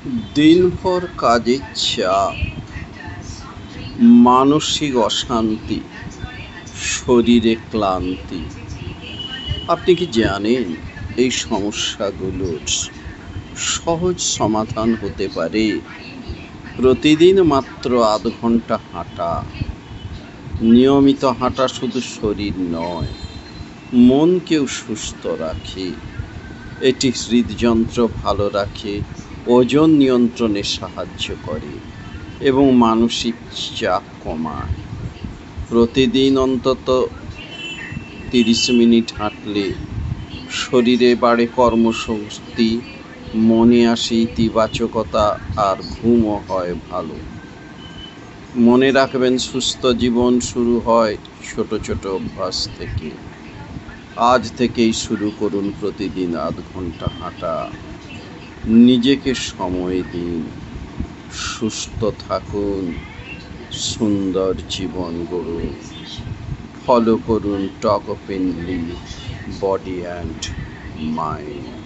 দিনভর কাজের চাপ, মানসিক অশান্তি, শরীরে ক্লান্তি। আপনি কি জানেন এই সমস্যাগুলোর সহজ সমাধান হতে পারে প্রতিদিন মাত্র আধ ঘন্টা হাঁটা। নিয়মিত হাঁটা শুধু শরীর নয়, মনকেও সুস্থ রাখে। এটি হৃদযন্ত্র ভালো রাখে, ওজন নিয়ন্ত্রণে সাহায্য করে এবং মানসিক চাপ কমায়। প্রতিদিন অন্তত 30 মিনিট হাঁটলে শরীরে বাড়ে কর্মশক্তি, মনে আসে ইতিবাচকতা, আর ঘুমও হয় ভালো। মনে রাখবেন, সুস্থ জীবন শুরু হয় ছোট ছোট অভ্যাস থেকে। আজ থেকেই শুরু করুন প্রতিদিন আধ ঘন্টা হাঁটা। নিজেকে সময় দিন, সুস্থ থাকুন, সুন্দর জীবন গড়ুন। ফলো করুন টক ওপেনলি বডি অ্যান্ড মাইন্ড।